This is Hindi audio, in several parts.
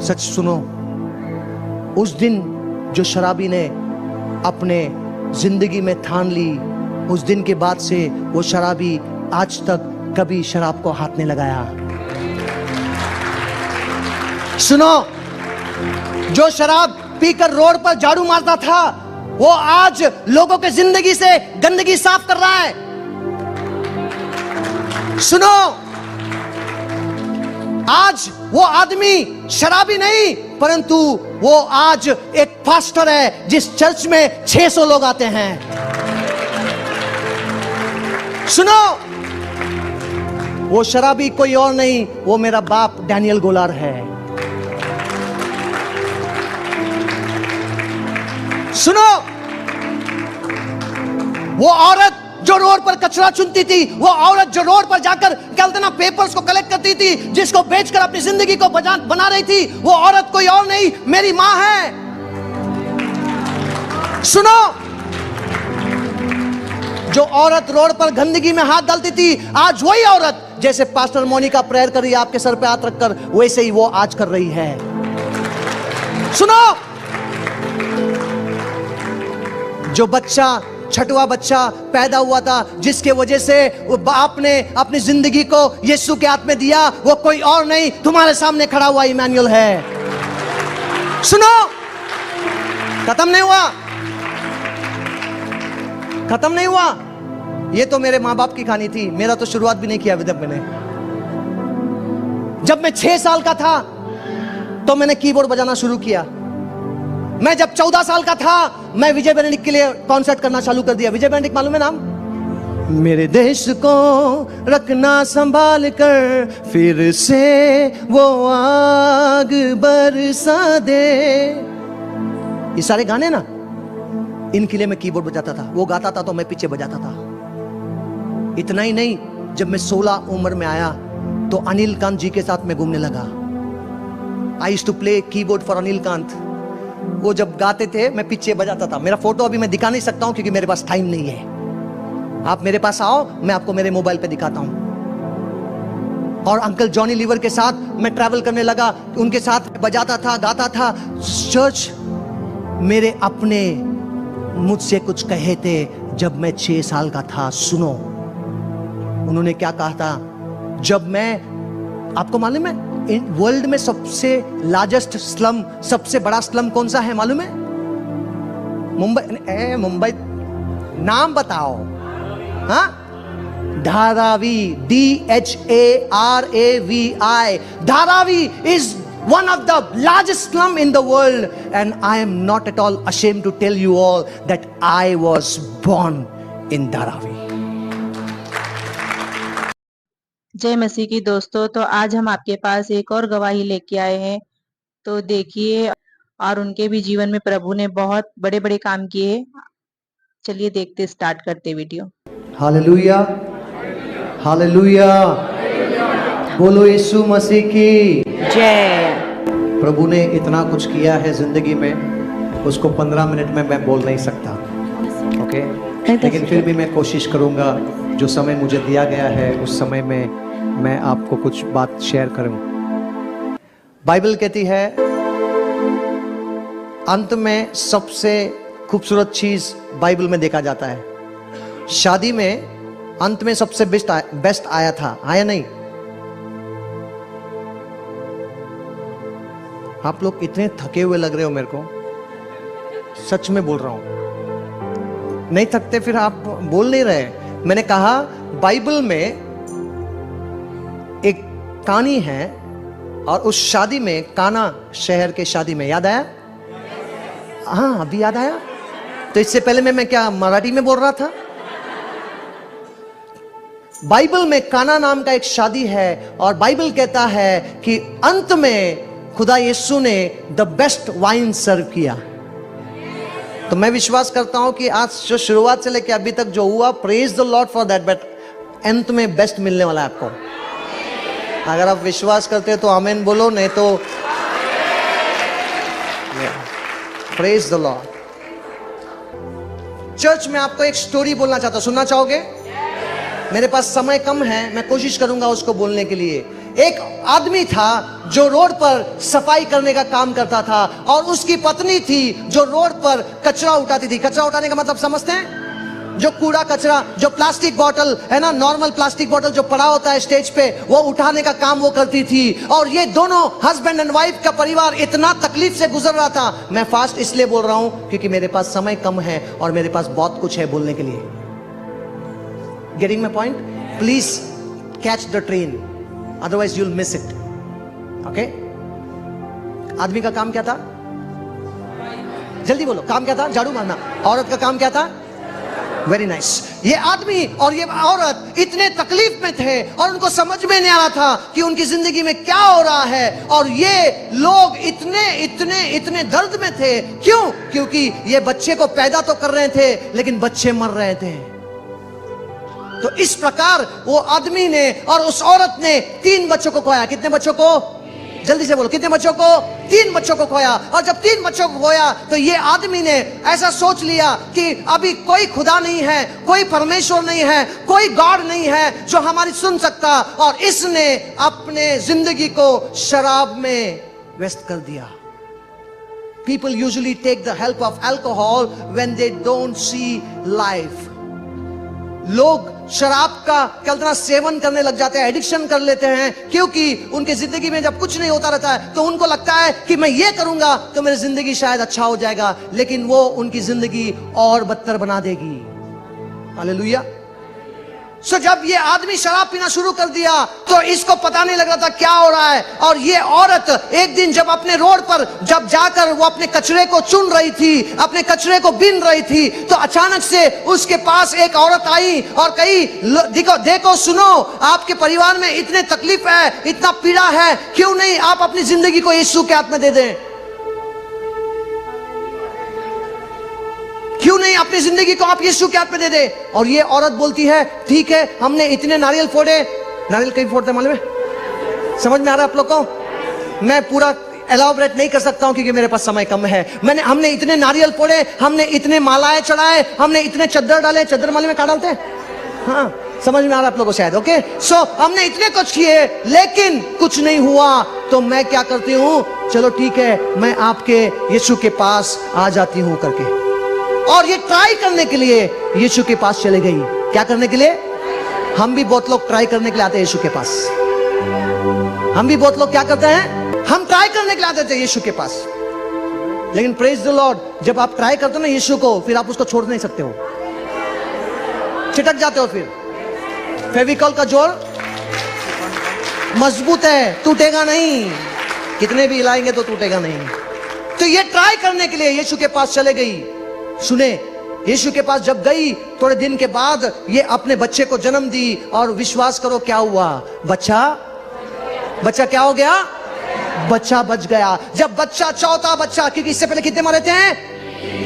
सच सुनो, उस दिन जो शराबी ने अपने जिंदगी में ठान ली, उस दिन के बाद से वो शराबी आज तक कभी शराब को हाथ नहीं लगाया। सुनो, जो शराब पीकर रोड पर झाड़ू मारता था, वो आज लोगों के जिंदगी से गंदगी साफ कर रहा है। सुनो, आज वो आदमी शराबी नहीं, परंतु वो आज एक पास्टर है जिस चर्च में 600 लोग आते हैं। सुनो, वो शराबी कोई और नहीं, वो मेरा बाप डैनियल गोलार है। सुनो, वो औरत जो रोड पर कचरा चुनती थी, वो औरत जो रोड पर जाकर कहते ना पेपर्स को कलेक्ट करती थी, जिसको बेचकर अपनी जिंदगी को बना रही थी, वो औरत कोई और नहीं, मेरी मां है। सुनो, जो औरत रोड पर गंदगी में हाथ डालती थी, आज वही औरत जैसे पास्टर मोनिका प्रेयर कर रही है आपके सर पे हाथ रखकर, वैसे ही वो आज कर रही है। सुनो, जो बच्चा, छठवां बच्चा पैदा हुआ था, जिसके वजह से बाप ने अपनी जिंदगी को यीशु के हाथ में दिया, वो कोई और नहीं, तुम्हारे सामने खड़ा हुआ इमैनुअल है। सुनो, खत्म नहीं हुआ, खत्म नहीं हुआ। ये तो मेरे मां बाप की कहानी थी, मेरा तो शुरुआत भी नहीं किया अभी तक मैंने। जब मैं 6 साल का था तो मैंने कीबोर्ड बजाना शुरू किया। मैं जब 14 साल का था, मैं विजय बेनेडिक्ट के लिए कॉन्सर्ट करना चालू कर दिया। विजय बेनेडिक्ट मालूम है नाम? मेरे देश को रखना संभाल कर, फिर से वो आग बरसा दे। ये सारे गाने ना, इनके लिए मैं कीबोर्ड बजाता था। वो गाता था तो मैं पीछे बजाता था। इतना ही नहीं, जब मैं 16 उम्र में आया तो अनिल कांत जी के साथ मैं घूमने लगा। I used to play keyboard for Anil Kant. वो जब गाते थे मैं पीछे बजाता था। मेरा फोटो अभी मैं दिखा नहीं सकता हूं क्योंकि मेरे पास टाइम नहीं है। आप मेरे पास आओ, मैं आपको मेरे मोबाइल पे दिखाता हूं। और अंकल जॉनी लीवर के साथ मैं ट्रैवल करने लगा, उनके साथ बजाता था, गाता था। चर्च, मेरे अपने मुझसे कुछ कहे थे जब मैं 6 साल का था। सुनो, उन्होंने क्या कहा था? जब मैं, आपको मालूम है वर्ल्ड में सबसे लार्जेस्ट स्लम, सबसे बड़ा स्लम कौन सा है मालूम है? मुंबई। मुंबई नाम बताओ। हाँ, Dharavi, DHARAVI। Dharavi is one of the largest slum in the world, and I am not at all ashamed to tell you all that I was born in Dharavi. जय मसीह की दोस्तों, तो आज हम आपके पास एक और गवाही लेके आए हैं। तो देखिए, और उनके भी जीवन में प्रभु ने बहुत बड़े बड़े काम किए। चलिए देखते, स्टार्ट करते वीडियो। हालेलुया, हालेलुया, बोलो यीशु मसीह की जय। प्रभु ने इतना कुछ किया है जिंदगी में, उसको 15 मिनट में मैं बोल नहीं सकता। ओके, लेकिन फिर भी मैं कोशिश करूंगा, जो समय मुझे दिया गया है उस समय में मैं आपको कुछ बात शेयर करूं। बाइबल कहती है अंत में सबसे खूबसूरत चीज बाइबल में देखा जाता है। शादी में अंत में सबसे बेस्ट आया था, आया नहीं? आप लोग इतने थके हुए लग रहे हो मेरे को, सच में बोल रहा हूं। नहीं थकते फिर आप बोल नहीं रहे। मैंने कहा बाइबल में एक कहानी है, और उस शादी में, काना शहर के शादी में, याद आया? हाँ, अभी याद आया। तो इससे पहले मैं क्या मराठी में बोल रहा था? बाइबल में काना नाम का एक शादी है, और बाइबल कहता है कि अंत में खुदा यीशु ने द बेस्ट वाइन सर्व किया। तो मैं विश्वास करता हूं कि आज जो शुरुआत से लेकर अभी तक जो हुआ, praise the Lord for that, but अंत में बेस्ट मिलने वाला है आपको। अगर आप विश्वास करते हो तो आमीन बोलो, नहीं तो प्रेज द लॉर्ड। चर्च में आपको एक स्टोरी बोलना चाहता हूं, सुनना चाहोगे? मेरे पास समय कम है, मैं कोशिश करूंगा उसको बोलने के लिए। एक आदमी था जो रोड पर सफाई करने का काम करता था, और उसकी पत्नी थी जो रोड पर कचरा उठाती थी। कचरा उठाने का मतलब समझते हैं? जो कूड़ा कचरा, जो प्लास्टिक बॉटल है ना, नॉर्मल प्लास्टिक बॉटल जो पड़ा होता है स्टेज पे, वो उठाने का काम वो करती थी। और ये दोनों हस्बैंड एंड वाइफ का परिवार इतना तकलीफ से गुजर रहा था। मैं फास्ट इसलिए बोल रहा हूं क्योंकि मेरे पास समय कम है और मेरे पास बहुत कुछ है बोलने के लिए। Getting my point? Please catch the train, otherwise you'll miss it. Okay? आदमी का काम क्या था? जल्दी बोलो, काम क्या था? झाड़ू मारना। औरत का काम क्या था? Very nice. ये आदमी और ये औरत इतने तकलीफ में थे और उनको समझ में नहीं आ रहा था कि उनकी जिंदगी में क्या हो रहा है, और ये लोग इतने इतने इतने दर्द में थे। क्यों? क्योंकि ये बच्चे को पैदा तो कर रहे थे लेकिन बच्चे मर रहे थे। तो इस प्रकार वो आदमी ने और उस औरत ने 3 बच्चों को खोया। कितने बच्चों को? जल्दी से बोलो, कितने बच्चों को? 3 बच्चों को खोया। और जब 3 बच्चों को खोया तो ये आदमी ने ऐसा सोच लिया कि अभी कोई खुदा नहीं है, कोई परमेश्वर नहीं है, कोई गॉड नहीं है जो हमारी सुन सकता, और इसने अपने जिंदगी को शराब में व्यस्त कर दिया। People usually take the help of alcohol when they don't see life. लोग शराब का कितना सेवन करने लग जाते हैं, एडिक्शन कर लेते हैं, क्योंकि उनकी जिंदगी में जब कुछ नहीं होता रहता है तो उनको लगता है कि मैं ये करूंगा तो मेरी जिंदगी शायद अच्छा हो जाएगा, लेकिन वो उनकी जिंदगी और बदतर बना देगी। हालेलुया। सो जब ये आदमी शराब पीना शुरू कर दिया तो इसको पता नहीं लग रहा था क्या हो रहा है। और ये औरत एक दिन जब अपने रोड पर जब जाकर वो अपने कचरे को चुन रही थी, अपने कचरे को बीन रही थी, तो अचानक से उसके पास एक औरत आई और कही, देखो देखो सुनो, आपके परिवार में इतने तकलीफ है, इतना पीड़ा है, क्यों नहीं आप अपनी जिंदगी को यीशु के हाथ में दे दें? क्यों नहीं अपनी जिंदगी को आप यीशु के हाथ में दे दे? और ये औरत बोलती है, ठीक है, हमने इतने नारियल फोड़े। नारियल कहीं फोड़ते मालूम है? समझ में आ रहा है आप लोग को? मैं पूरा एलाबोरेट नहीं कर सकता हूं क्योंकि मेरे पास समय कम है। हमने इतने नारियल फोड़े, हमने इतने मालाएं चढ़ाए, हमने इतने चद्दर डाले। चद्दर मालूम है क्या डालते हैं? हाँ, समझ में आ रहा है आप लोगों को शायद। ओके, सो हमने इतने कुछ किए लेकिन कुछ नहीं हुआ। तो मैं क्या करती हूँ, चलो ठीक है, मैं आपके यीशु के पास आ जाती हूँ करके। और ये ट्राई करने के लिए यीशु के पास चले गई। क्या करने के लिए? हम भी बहुत लोग ट्राई करने के लिए आते हैं यीशु के पास। हम भी बहुत लोग क्या करते हैं? हम ट्राई करने के लिए आते थे यीशु के पास। लेकिन प्रेज द लॉर्ड, जब आप ट्राई करते हो ना यीशु को, फिर आप उसको छोड़ नहीं सकते हो, चिटक जाते हो। फिर फेविकॉल का जोर मजबूत है, टूटेगा नहीं, कितने भी हिलाएंगे तो टूटेगा नहीं। तो ये ट्राई करने के लिए यीशु के पास चले गई। सुने, यीशु के पास जब गई, थोड़े दिन के बाद ये अपने बच्चे को जन्म दी, और विश्वास करो क्या हुआ? बच्चा क्या हो गया? बच्चा बच गया। जब बच्चा, चौथा बच्चा, क्योंकि इससे पहले कितने मरे थे?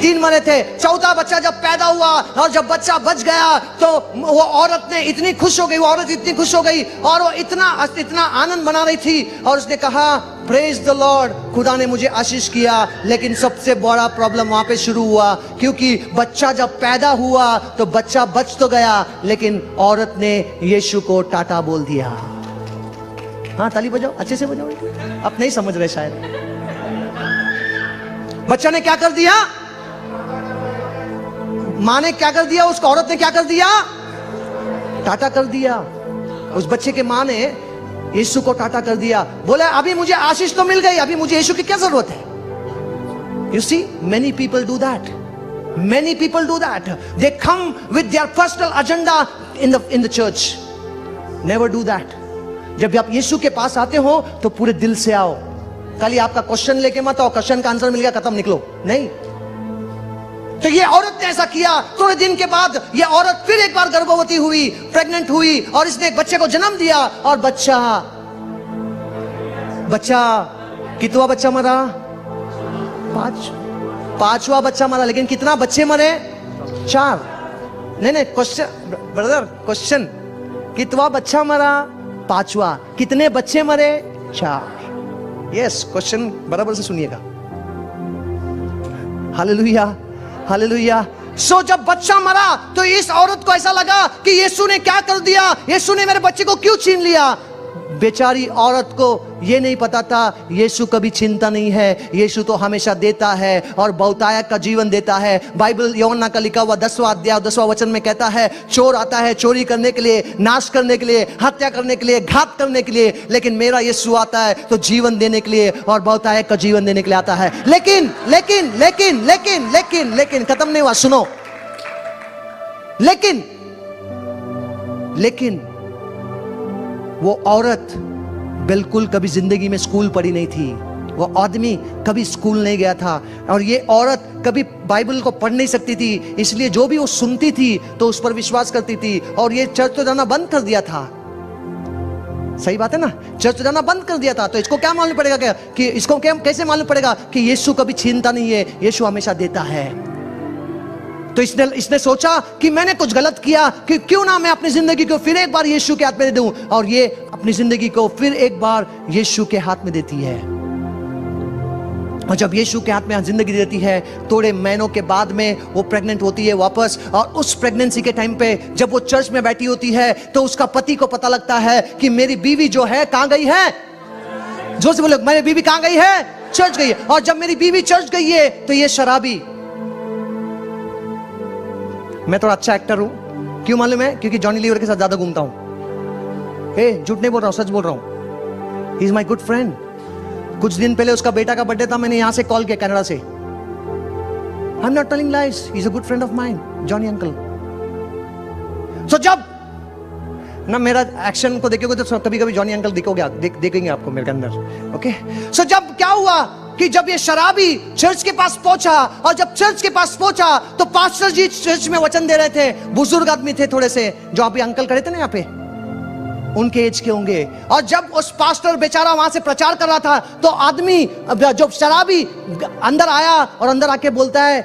3 मरे थे। चौथा बच्चा जब पैदा हुआ और जब बच्चा बच गया तो वो औरत ने इतनी खुश हो गई, वो औरत इतनी खुश हो गई और वो इतना आनंद मना रही थी, और उसने कहा, प्रेज द लॉर्ड, खुदा ने मुझे आशीष किया। लेकिन सबसे बड़ा प्रॉब्लम वहां पे शुरू हुआ, क्योंकि बच्चा जब पैदा हुआ तो बच्चा बच तो गया, लेकिन औरत ने यीशु को टाटा बोल दिया। हाँ, ताली बजाओ, अच्छे से बजाओ, आप नहीं समझ रहे शायद। बच्चा ने क्या कर दिया? माँ ने क्या कर दिया? उसको औरत ने क्या कर दिया? टाटा कर दिया। उस बच्चे के माँ ने यीशु को टाटा कर दिया। बोले, अभी मुझे आशीष तो मिल गई, अभी मुझे यीशु की क्या जरूरत है? You see, many people do that. Many people do that. They come with their personal agenda in the church. Never do that. जब आप यीशु के पास आते हो तो पूरे दिल से आओ। कल ही आपका क्वेश्चन लेके मत आओ, क्वेश्चन का आंसर मिल गया, खत्म, निकलो, नहीं। तो ये औरत ने ऐसा किया। थोड़े दिन के बाद ये औरत फिर एक बार गर्भवती हुई, प्रेग्नेंट हुई, और इसने एक बच्चे को जन्म दिया। और बच्चा कितना बच्चा मरा? 5वां बच्चा मरा। लेकिन कितना बच्चे मरे? 4। नहीं, क्वेश्चन ब्रदर, क्वेश्चन, कितना बच्चा मरा? 5वां। कितने बच्चे मरे? 4। यस, क्वेश्चन बराबर से सुनिएगा। Hallelujah, hallelujah. सो जब बच्चा मरा तो इस औरत को ऐसा लगा कि यीशु ने क्या कर दिया, यीशु ने मेरे बच्चे को क्यों छीन लिया? बेचारी औरत को ये नहीं पता था यीशु कभी चिंता नहीं है, यीशु तो हमेशा देता है और बहुतायत का जीवन देता है। बाइबल यूहन्ना का लिखा हुआ 10वां अध्याय 10वां वचन में कहता है, चोर आता है चोरी करने के लिए, नाश करने के लिए, हत्या करने के लिए, घात करने के लिए, लेकिन मेरा यीशु आता है तो जीवन देने के लिए और बहुतायत का जीवन देने के लिए आता है। लेकिन लेकिन लेकिन लेकिन लेकिन लेकिन खत्म नहीं हुआ, सुनो। लेकिन वो औरत बिल्कुल कभी जिंदगी में स्कूल पढ़ी नहीं थी, वो आदमी कभी स्कूल नहीं गया था, और ये औरत कभी बाइबल को पढ़ नहीं सकती थी, इसलिए जो भी वो सुनती थी तो उस पर विश्वास करती थी, और ये चर्च तो जाना बंद कर दिया था। सही बात है ना, चर्च तो जाना बंद कर दिया था। तो इसको क्या मालूम पड़ेगा क्या, कि इसको क्या कैसे मालूम पड़ेगा कि यीशु कभी छीनता नहीं है, यीशु हमेशा देता है। तो इसने सोचा कि मैंने कुछ गलत किया, कि क्यों ना मैं अपनी जिंदगी को फिर एक बार यीशु के हाथ में दे दूं, और ये अपनी जिंदगी को फिर एक बार यीशु के हाथ में देती है। और जब यीशु के हाथ में जिंदगी देती है, थोड़े महीनों के बाद में वो प्रेग्नेंट होती है वापस, और उस प्रेगनेंसी के टाइम पे जब वो चर्च में बैठी होती है तो उसका पति को पता लगता है कि मेरी बीवी जो है कहां गई है। जोर से बोलो, मेरी बीवी कहां गई है, चर्च गई है। और जब मेरी बीवी चर्च गई है तो ये शराबी, मैं थोड़ा अच्छा एक्टर हूं, क्यों मालूम है, क्योंकि जॉनी लीवर के साथ ज्यादा घूमता हूं। झूठ नहीं बोल रहा हूं, सच बोल रहा हूं। He is my good friend. कुछ दिन पहले उसका बेटा का बर्थडे था, मैंने यहां से कॉल किया कनाडा से। I am not telling lies, he is a good friend of mine, Johnny uncle. So जब ना मेरा एक्शन को देखोगे तो कभी कभी जॉनी अंकल दिखोगे, देखेंगे आपको मेरे अंदर। ओके, सो जब क्या हुआ कि जब ये शराबी चर्च के पास पहुंचा, और जब चर्च के पास पहुंचा तो पास्टर जी चर्च में वचन दे रहे थे, बुजुर्ग आदमी थे थोड़े से, जो आप अंकल खड़े थे ना यहाँ पे, उनके एज के होंगे। और जब उस पास्टर बेचारा वहां से प्रचार कर रहा था तो आदमी जो शराबी अंदर आया और अंदर आके बोलता है,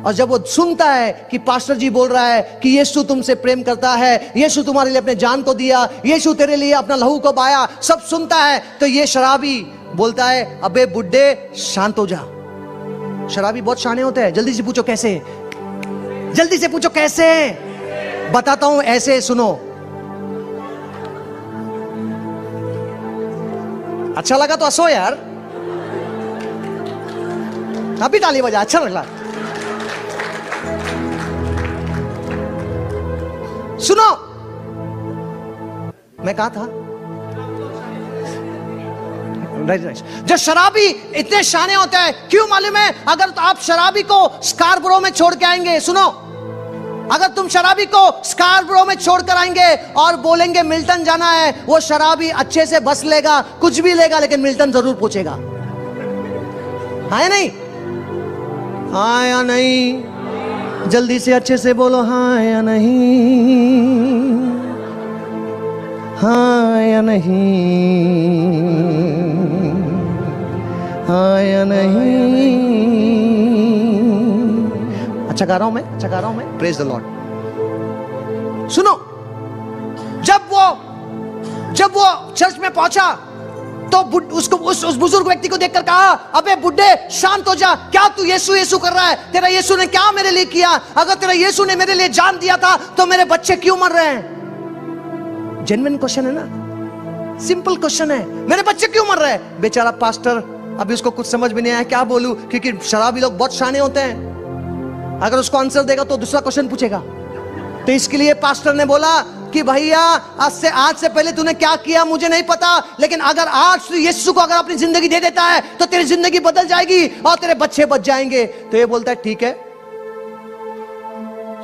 और जब वो सुनता है कि पास्टर जी बोल रहा है कि यीशु तुमसे प्रेम करता है, यीशु तुम्हारे लिए अपने जान को दिया, यीशु तेरे लिए अपना लहू को बहाया, सब सुनता है, तो ये शराबी बोलता है, अबे बुड्ढे शांत हो जा। शराबी बहुत शाने होते हैं, जल्दी से पूछो कैसे, जल्दी से पूछो कैसे, बताता हूं ऐसे, सुनो। अच्छा लगा तो हंसो यार, अभी ताली बजा, अच्छा लगा। सुनो, मैं कहा था, जो शराबी इतने शाने होते हैं, क्यों मालूम है, अगर तो आप शराबी को स्कारबरो में छोड़ के आएंगे, सुनो, अगर तुम शराबी को स्कारबरो में छोड़कर आएंगे और बोलेंगे मिल्टन जाना है, वो शराबी अच्छे से बस लेगा, कुछ भी लेगा, लेकिन मिल्टन जरूर पूछेगा, हाँ या नहीं, हाँ या नहीं, जल्दी से अच्छे से बोलो, हाँ या नहीं, हाँ या नहीं, हाँ या नहीं। अच्छा गा रहा हूं मैं, अच्छा गा रहा हूं मैं, प्रेज द लॉर्ड। सुनो, जब वो चर्च में पहुंचा तो उसको उस बुजुर्ग व्यक्ति को देखकर कहा, अबे बुड्ढे शांत हो जा, क्या तू यीशु यीशु कर रहा है, तेरा यीशु ने क्या मेरे लिए किया, अगर तेरा यीशु ने मेरे लिए जान दिया था तो मेरे बच्चे क्यों मर रहे हैं। जेन्युइन क्वेश्चन है ना, सिंपल क्वेश्चन है, मेरे बच्चे क्यों मर रहे हैं। बेचारा पास्टर, अभी उसको कुछ समझ में नहीं आया क्या बोलूं, क्योंकि शराबी लोग बहुत शाने होते हैं, अगर उसको आंसर देगा तो दूसरा क्वेश्चन पूछेगा। तो इसके लिए पास्टर ने बोला कि भैया आज से पहले तूने क्या किया मुझे नहीं पता, लेकिन अगर आज तू यीशु को अगर अपनी जिंदगी दे देता है तो तेरी जिंदगी बदल जाएगी और तेरे बच्चे बच जाएंगे। तो ये बोलता है ठीक है,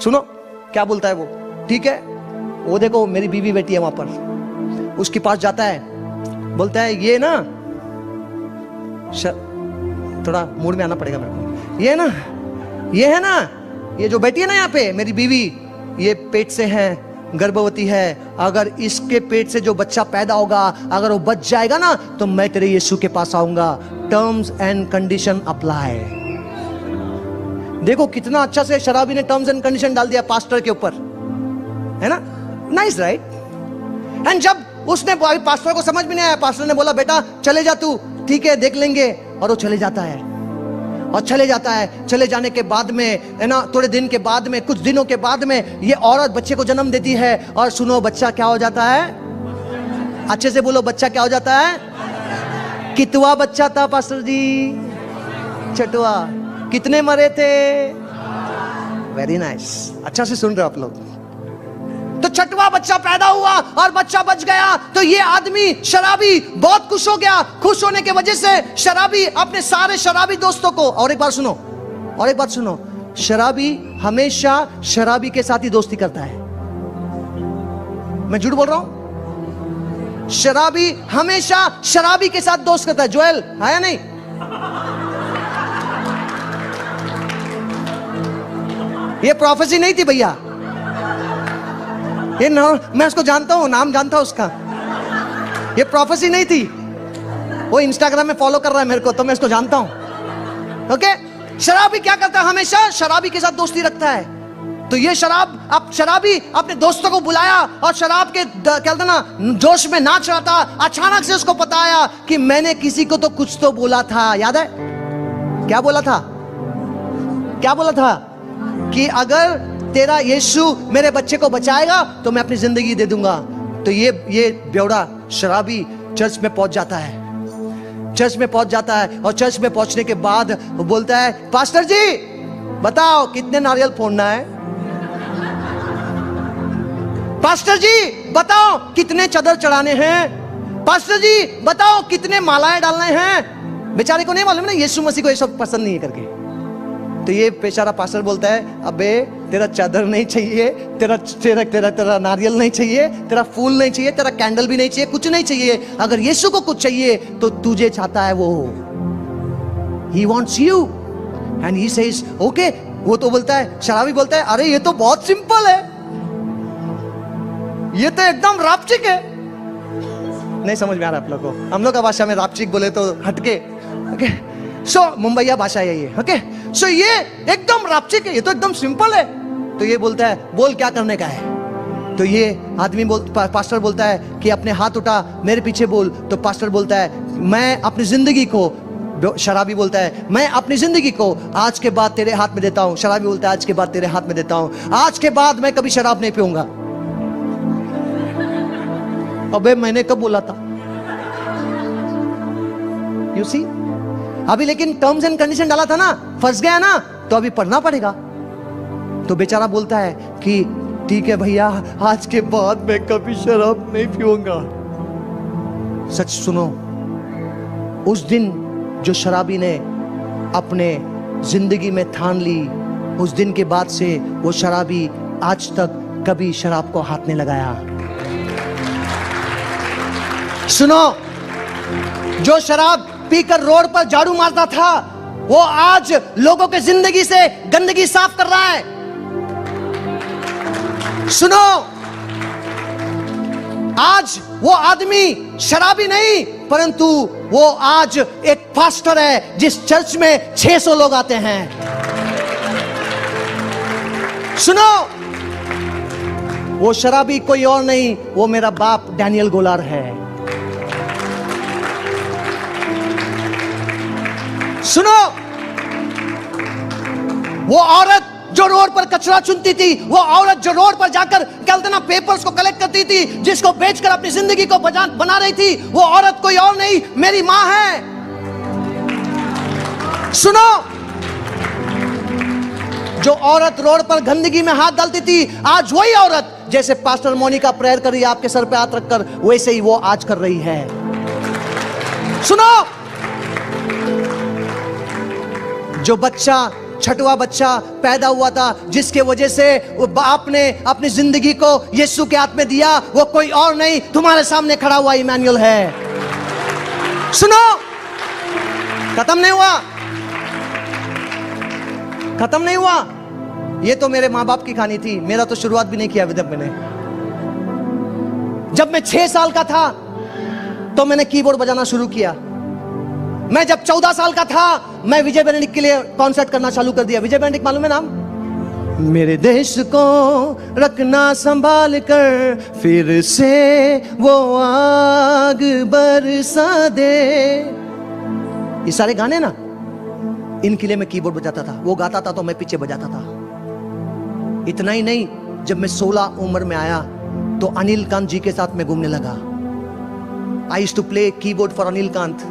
सुनो क्या बोलता है वो, ठीक है। वो देखो मेरी बीवी बैठी है वहां पर, उसके पास जाता है, बोलता है ये ना, थोड़ा मूड में आना पड़ेगा मेरे को, ये है ना, ये जो बैठी है ना यहाँ पे मेरी बीवी, ये पेट से है, गर्भवती है, अगर इसके पेट से जो बच्चा पैदा होगा अगर वो बच जाएगा ना तो मैं तेरे यीशु के पास आऊंगा, टर्म्स एंड कंडीशन अप्लाई। देखो कितना अच्छा से शराबी ने टर्म्स एंड कंडीशन डाल दिया पास्टर के ऊपर, है ना, नाइस राइट। एंड जब उसने पास्टर को समझ में नहीं आया, पास्टर ने बोला बेटा चले जा तू, ठीक है देख लेंगे, और वो चले जाता है। और चले जाता है, चले जाने के बाद में है ना, थोड़े दिन के बाद में, कुछ दिनों के बाद में ये औरत बच्चे को जन्म देती है, और सुनो बच्चा क्या हो जाता है, अच्छे से बोलो, बच्चा क्या हो जाता है? कितवा बच्चा था पास्टर जी? छठवा। कितने मरे थे? वेरी नाइस, अच्छा से सुन रहे हो आप लोग। तो छठवा बच्चा पैदा हुआ और बच्चा बच गया। तो ये आदमी शराबी बहुत खुश हो गया। खुश होने के वजह से शराबी अपने सारे शराबी दोस्तों को, और एक बात सुनो, और एक बात सुनो, शराबी हमेशा शराबी के साथ ही दोस्ती करता है। मैं झूठ बोल रहा हूं? शराबी हमेशा शराबी के साथ दोस्त करता है। जोएल है या नहीं? ये प्रोफेसी नहीं थी भैया, ये मैं उसको जानता हूं, नाम जानता हूं उसका। ये प्रोफेसी नहीं थी, वो इंस्टाग्राम में फॉलो कर रहा है मेरे को, तो मैं इसको जानता हूं। ओके, शराबी क्या करता है? हमेशा शराबी के साथ दोस्ती रखता है। तो ये शराबी अपने दोस्तों को बुलाया और शराब के क्या ना जोश में नाच रहा था। अचानक से उसको पता आया कि मैंने किसी को तो कुछ तो बोला था। याद है क्या बोला था? क्या बोला था? कि अगर तेरा यीशु मेरे बच्चे को बचाएगा तो मैं अपनी जिंदगी दे दूंगा। तो ये बेवड़ा शराबी चर्च में पहुंच जाता है। चर्च में पहुंच जाता है और चर्च में पहुंचने के बाद वो बोलता है, पास्टर जी बताओ कितने नारियल फोड़ना है? पास्टर जी बताओ कितने चादर चढ़ाने हैं? पास्टर जी बताओ कितने मालाएं डालने हैं? बेचारे को नहीं मालूम ना यीशु मसीह को ये सब पसंद नहीं है करके। तो ये बेचारा पास्टर बोलता है, अबे तेरा चादर नहीं चाहिए, तेरा तेरा तेरा तेरा नारियल नहीं चाहिए, तेरा फूल नहीं चाहिए, तेरा कैंडल भी नहीं चाहिए, कुछ नहीं चाहिए। अगर यीशु को कुछ चाहिए तो तुझे चाहता है वो। He wants you and he says okay। वो तो बोलता है, शराबी बोलता है, अरे ये तो बहुत सिंपल है, ये तो एकदम रापचिक है। नहीं समझ में आ रहा आप लोग को? हम लोग का भाषा में रापचिक बोले तो हटके, ओके, सो मुंबईया भाषा है ये, ओके। सो ये एकदम रापचिक है, ये तो एकदम सिंपल है। तो ये बोलता है, बोल क्या करने का है? तो ये आदमी पास्टर बोलता है कि अपने हाथ उठा, मेरे पीछे बोल। तो पास्टर बोलता है, मैं अपनी जिंदगी को, शराबी बोलता है, मैं अपनी जिंदगी को आज के बाद तेरे हाथ में देता हूं। शराबी बोलता है, आज के बाद तेरे हाथ में देता हूं, आज के बाद मैं कभी शराब नहीं पीऊंगा। अबे मैंने कब बोला था? यू सी, अभी लेकिन टर्म्स एंड कंडीशन डाला था ना, फंस गया ना, तो अभी पढ़ना पड़ेगा। तो बेचारा बोलता है कि ठीक है भैया, आज के बाद मैं कभी शराब नहीं पीऊंगा। सच सुनो, उस दिन जो शराबी ने अपने जिंदगी में ठान ली, उस दिन के बाद से वो शराबी आज तक कभी शराब को हाथ नहीं लगाया। सुनो, जो शराब पीकर रोड पर झाड़ू मारता था, वो आज लोगों के जिंदगी से गंदगी साफ कर रहा है। सुनो, आज वो आदमी शराबी नहीं, परंतु वो आज एक पास्टर है जिस चर्च में 600 लोग आते हैं। सुनो, वो शराबी कोई और नहीं, वो मेरा बाप डैनियल गोलार है। सुनो, वो औरत जो रोड पर कचरा चुनती थी, वो औरत जो रोड पर जाकर कहते पेपर्स को कलेक्ट करती थी, जिसको बेचकर अपनी जिंदगी को बना रही थी, वो औरत कोई और नहीं, मेरी मां है। सुनो, जो औरत रोड पर गंदगी में हाथ डालती थी, आज वही औरत, जैसे पास्टर मोनिका प्रेयर कर रही है आपके सर पे हाथ रखकर, वैसे ही वो आज कर रही है। सुनो, जो बच्चा, छठवा बच्चा पैदा हुआ था, जिसके वजह से वो बाप ने अपनी जिंदगी को यीशु के हाथ में दिया, वो कोई और नहीं, तुम्हारे सामने खड़ा हुआ इमैनुअल है। सुनो, खत्म नहीं हुआ, खत्म नहीं हुआ। ये तो मेरे माँ बाप की कहानी थी, मेरा तो शुरुआत भी नहीं किया अभी तक मैंने। जब मैं 6 साल का था तो मैंने कीबोर्ड बजाना शुरू किया। मैं जब 14 साल का था, मैं विजय बेनेडिक्ट के लिए कॉन्सर्ट करना चालू कर दिया। विजय बेनेडिक्ट मालूम है नाम? मेरे देश को रखना संभाल कर, फिर से वो आग बरसा दे। ये सारे गाने ना, इनके लिए मैं कीबोर्ड बजाता था। वो गाता था तो मैं पीछे बजाता था। इतना ही नहीं, जब मैं 16 उम्र में आया तो अनिल कांत जी के साथ मैं घूमने लगा। I used to play keyboard for Anil Kant.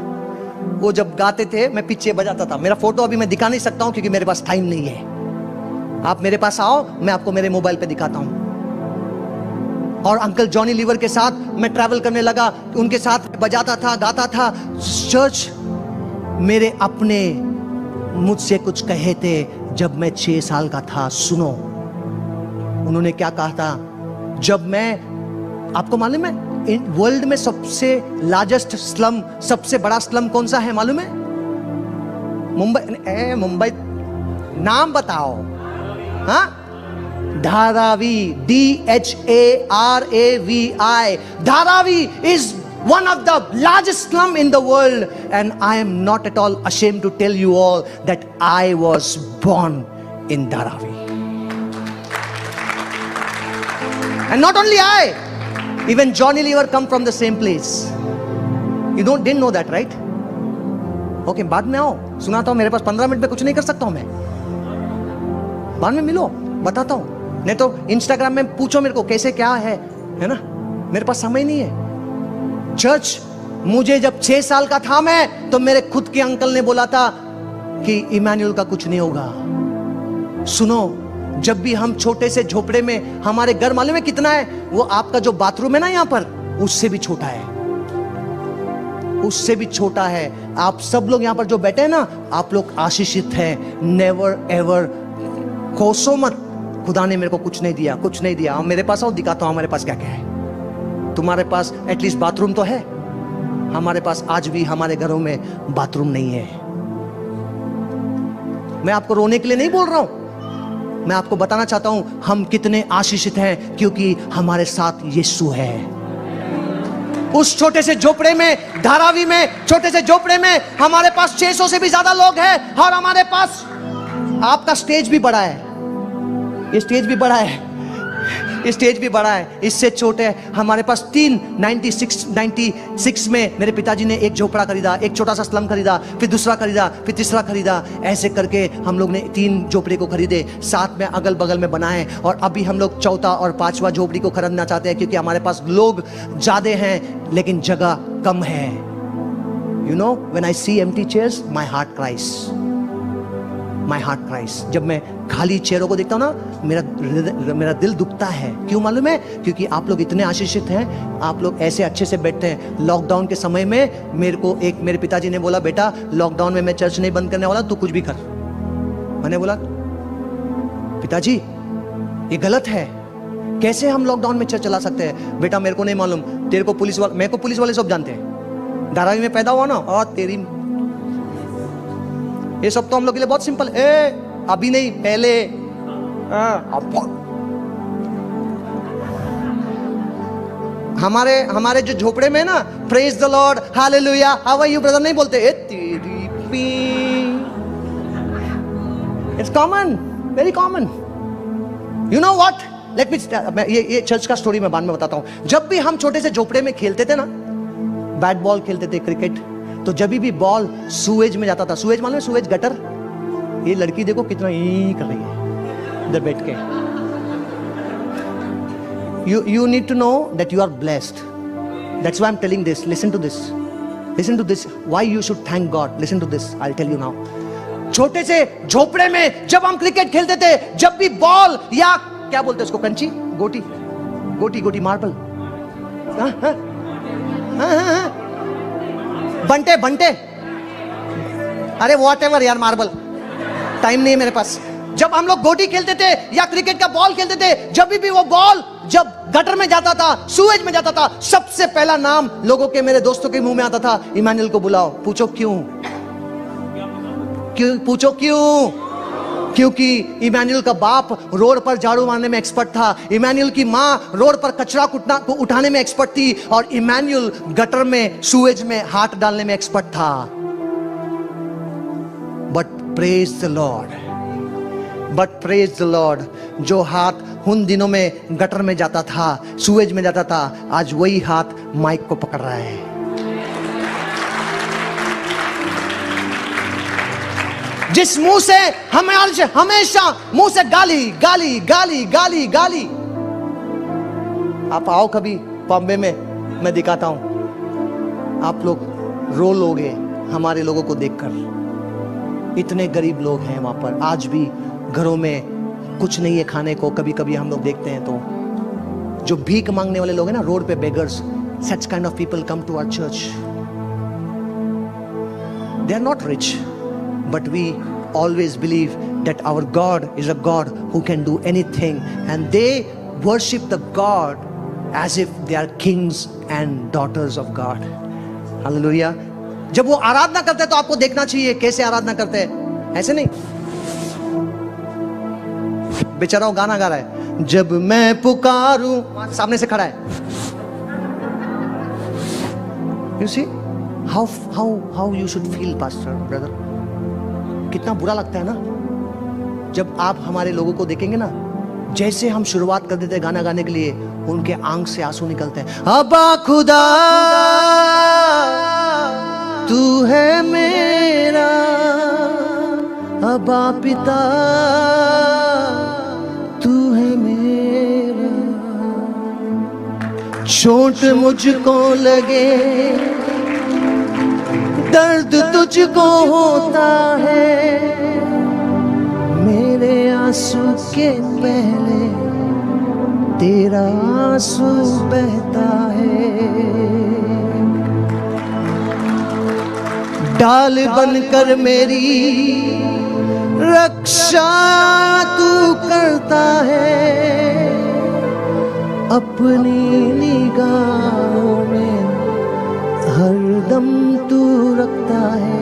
वो जब गाते थे मैं पीछे बजाता था। मेरा फोटो अभी मैं दिखा नहीं सकता हूं क्योंकि मेरे पास टाइम नहीं है। आप मेरे पास आओ, मैं आपको मेरे मोबाइल पे दिखाता हूं। और अंकल जॉनी लीवर के साथ मैं ट्रैवल करने लगा, उनके साथ बजाता था, गाता था। चर्च, मेरे अपने मुझसे कुछ कहे थे जब मैं 6 साल का था। सुनो उन्होंने क्या कहा था। जब मैं, आपको मालूम है वर्ल्ड में सबसे लार्जेस्ट स्लम, सबसे बड़ा स्लम कौन सा है मालूम है? मुंबई। मुंबई नाम बताओ। हाँ, Dharavi, DHARAVI। Dharavi is one of the largest slum in the world, and I am not at all ashamed to tell you all that I was born in Dharavi. And not only I, even Johnny Lever come from the same place. You didn't know that, right? Okay, बाद में आओ, सुनाता हूं। मेरे पास 15 मिनट में कुछ नहीं कर सकता हूं मैं। बाद में मिलो, बताता हूं। नहीं तो इंस्टाग्राम में पूछो मेरे को कैसे क्या है ना? मेरे पास समय नहीं है। चर्च, मुझे जब 6 साल का था मैं, तो मेरे खुद के अंकल ने बोला था कि इमैनुअल का कुछ नहीं होगा। सुनो, जब भी हम छोटे से झोपड़े में, हमारे घर मालूम है कितना है? वो आपका जो बाथरूम है ना यहां पर, उससे भी छोटा है, उससे भी छोटा है। आप सब लोग यहां पर जो बैठे हैं ना, आप लोग आशीषित हैं। नेवर एवर कोसो मत, खुदा ने मेरे को कुछ नहीं दिया, कुछ नहीं दिया। मेरे पास आओ, दिखाता हूं हमारे पास क्या क्या है। तुम्हारे पास एटलीस्ट बाथरूम तो है, हमारे पास आज भी हमारे घरों में बाथरूम नहीं है। मैं आपको रोने के लिए नहीं बोल रहा हूं, मैं आपको बताना चाहता हूं हम कितने आशीषित हैं, क्योंकि हमारे साथ यीशु है। उस छोटे से झोपड़े में, धारावी में, छोटे से झोपड़े में हमारे पास 600 से भी ज्यादा लोग हैं। और हमारे पास, आपका स्टेज भी बड़ा है, ये स्टेज भी बड़ा है, स्टेज भी बड़ा है, इससे छोटे है। हमारे पास 96 में मेरे पिताजी ने एक झोपड़ा खरीदा, एक छोटा सा स्लम खरीदा, फिर दूसरा खरीदा, फिर तीसरा खरीदा। ऐसे करके हम लोग ने 3 झोपड़े को खरीदे, साथ में अगल बगल में बनाए। और अभी हम लोग चौथा और 5वां झोपड़ी को खरीदना चाहते हैं, क्योंकि हमारे पास लोग ज्यादा हैं लेकिन जगह कम है। You know, when I see empty chairs, my heart cries, my heart cries. जब मैं खाली चेयरों को देखता हूं ना, मेरा दिल दुखता है। क्यों मालूम है? क्योंकि आप लोग इतने आशीषित हैं, आप लोग ऐसे अच्छे से बैठते हैं। लॉकडाउन के समय में मेरे पिताजी ने बोला, बेटा लॉकडाउन में मैं चर्च नहीं बंद करने वाला, तू कुछ भी कर। मैंने बोला, पिताजी ये गलत है, कैसे हम लॉकडाउन में चर्च चला सकते हैं? बेटा मेरे को नहीं मालूम, तेरे को पुलिस वाले, मेरे को पुलिस वाले सब जानते हैं। धारावी में पैदा हुआ ना, और तेरी, ये सब तो हम लोग के लिए बहुत सिंपल है। अभी नहीं, पहले। हमारे जो झोपड़े में ना, praise the lord, hallelujah, how are you brother नहीं बोलते। It's common, very common. You know what, let me, ये चर्च का स्टोरी मैं बाद में बताता हूं। जब भी हम छोटे से झोपड़े में खेलते थे ना, बैट बॉल खेलते थे, क्रिकेट, तो जब भी बॉल सुएज में जाता था, सुएज मालूम है, सुएज गटर। ये लड़की देखो कितना ही कर रही है इधर बैठ के। You need to know that you are blessed. That's why I'm telling this. Listen to this. Listen to this. Why you should thank God. Listen to this. I'll tell you now. छोटे से झोपड़े में जब हम क्रिकेट खेलते थे, जब भी बॉल या क्या बोलते हैं उसको, कंची, गोटी, गोटी, गोटी, मार्बल, बंटे, बंटे, अरे व्हाटएवर यार, मार्बल, टाइम नहीं है मेरे पास। जब हम लोग गोटी खेलते थे या क्रिकेट का बॉल खेलते थे, जब भी वो बॉल जब गटर में जाता था, सूएज में जाता था, सबसे पहला नाम लोगों के, मेरे दोस्तों के मुंह में आता था, इमैनुअल को बुलाओ। पूछो क्यों? क्यों? पूछो क्यों? क्योंकि इमैनुअल का बाप रोड पर झाड़ू मारने में एक्सपर्ट था, इमैनुअल की माँ रोड पर कचरा को उठाने में एक्सपर्ट थी, और इमैनुअल गटर में, सूएज में हाथ डालने में एक्सपर्ट था। But praise the Lord, but praise the Lord, जो हाथ उन दिनों में गटर में जाता था, सूएज में जाता था, आज वही हाथ माइक को पकड़ रहा है। जिस मुंह से हमेशा मुंह से गाली गाली गाली गाली गाली। आप आओ कभी बॉम्बे में, मैं दिखाता हूं। आप लोग रो लोगे हमारे लोगों को देखकर। इतने गरीब लोग हैं वहां पर, आज भी घरों में कुछ नहीं है खाने को। कभी कभी हम लोग देखते हैं तो जो भीख मांगने वाले लोग हैं ना रोड पे, beggars, such kind of people come to our church. They are not rich, but we always believe that our God is a God who can do anything, and they worship the God as if they are kings and daughters of God. Hallelujah. जब वो आराधना करते हैं तो आपको देखना चाहिए कैसे आराधना करते हैं, ऐसे नहीं। बेचारा वो गाना गा रहा है, जब मैं पुकारूं, सामने से खड़ा है। You see how you should feel, pastor, brother. कितना बुरा लगता है ना जब आप हमारे लोगों को देखेंगे ना, जैसे हम शुरुआत कर देते हैं गाना गाने के लिए, उनके आंख से आंसू निकलते हैं। अब्बा खुदा तू है मेरा, अब्बा पिता तू है मेरा, चोट मुझको लगे दर्द तुझको होता है, मेरे आंसू के पहले तेरा आंसू बहता है। डाल बनकर मेरी रक्षा तू करता है, अपनी निगाहों में हरदम तू रखता है।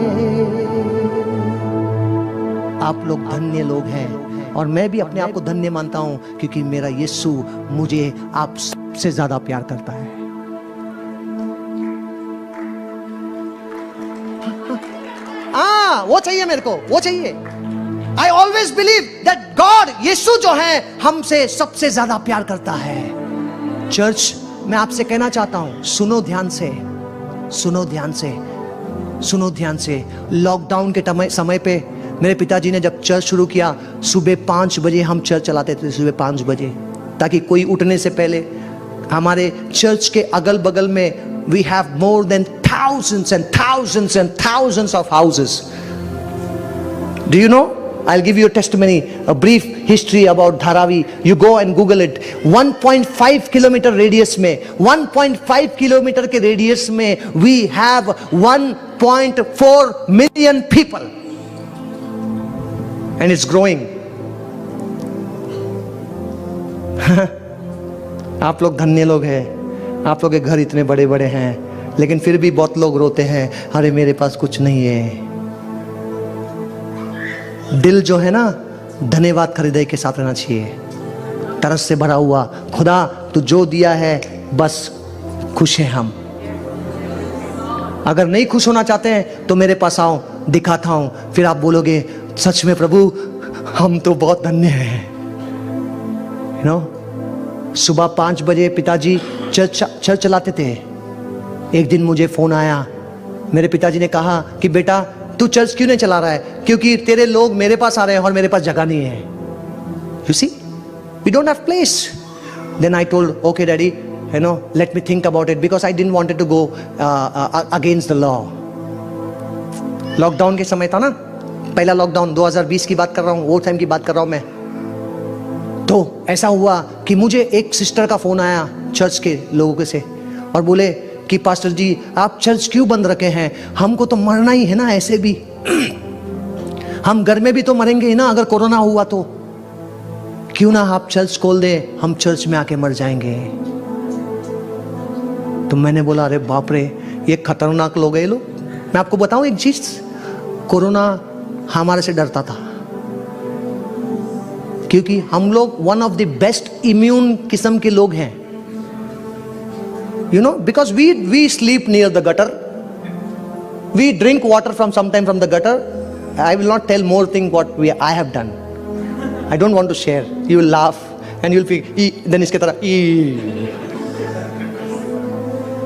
आप लोग धन्य लोग हैं, और मैं भी अपने आप को धन्य मानता हूं, क्योंकि मेरा यीशु मुझे आप सबसे ज्यादा प्यार करता है। वो चाहिए मेरे को, वो चाहिए। I always believe that God, Yeshu जो है हमसे सबसे ज्यादा प्यार करता है। चर्च, मैं आपसे कहना चाहता हूं, सुनो ध्यान से, सुनो ध्यान से, सुनो ध्यान से। लॉकडाउन के समय पे मेरे पिताजी ने जब चर्च शुरू किया, सुबह 5 बजे हम चर्च चलाते थे, सुबह 5 बजे, ताकि कोई उठने से पहले। हमारे चर्च के अगल बगल में we have more than thousands and thousands and thousands of houses. Do you know? I'll give you a testimony, a brief history about Dharavi. You go and Google it. 1.5 kilometer radius में, 1.5 kilometer के radius में we have 1.4 million people, and it's growing. आप लोग धन्य लोग हैं, आप लोग के घर इतने बड़े बड़े हैं, लेकिन फिर भी बहुत लोग रोते हैं, अरे मेरे पास कुछ नहीं है। दिल जो है ना, धन्यवाद खरीदे के साथ रहना चाहिए, तरस से भरा हुआ। खुदा तू जो दिया है बस खुश हैं हम। अगर नहीं खुश होना चाहते हैं तो मेरे पास आओ, दिखाता हूं, फिर आप बोलोगे सच में प्रभु हम तो बहुत धन्य हैं। यू नो, सुबह 5 बजे पिताजी चर्च चलाते थे। एक दिन मुझे फोन आया, मेरे पिताजी ने कहा कि बेटा तू चर्च क्यों नहीं चला रहा है, क्योंकि तेरे लोग मेरे पास आ रहे हैं और मेरे पास जगह नहीं है। You see, we don't have place. Then I told okay daddy, you know, let me think about it, because I didn't wanted to go against the law. Lockdown के समय था ना, पहला लॉकडाउन 2020 की बात कर रहा हूँ, वो टाइम की बात कर रहा हूँ मैं। तो ऐसा हुआ कि मुझे एक सिस्टर का फोन आया चर्च के लोगों से, और बोले कि पास्टर जी आप चर्च क्यों बंद रखे हैं, हमको तो मरना ही है ना, ऐसे भी हम घर में भी तो मरेंगे ही ना, अगर कोरोना हुआ तो क्यों ना आप चर्च खोल दे, हम चर्च में आके मर जाएंगे। तो मैंने बोला अरे बाप रे, ये खतरनाक लोग हैं ये लोग। मैं आपको बताऊं एक चीज, कोरोना हमारे से डरता था, क्योंकि हम लोग one of the best immune किस्म के लोग हैं। You know, because we sleep near the gutter, we drink water from sometime from the gutter. I will not tell more thing what I have done. I don't want to share. You will laugh and you will feel then इसके तरह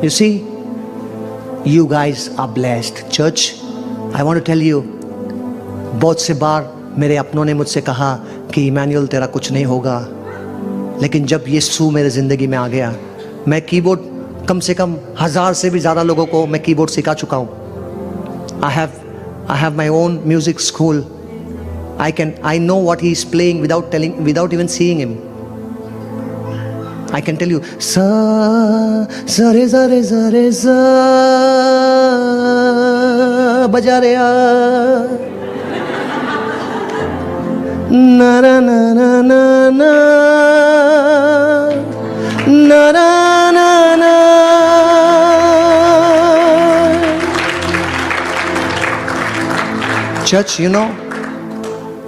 You see, you guys are blessed. Church, I want to tell you, बहुत से बार मेरे अपनों ने मुझसे कहा कि इमैनुअल तेरा कुछ नहीं होगा, लेकिन जब यीशु मेरे जिंदगी में आ गया, मैं कीबोर्ड कम से कम 1000 से भी ज़्यादा लोगों को मैं कीबोर्ड सिखा चुका हूँ। I have my own music school. I know what he is playing without even seeing him. I can tell you, sa re sa re sa re sa baja re a na na na na na na na na na na. Church, you know,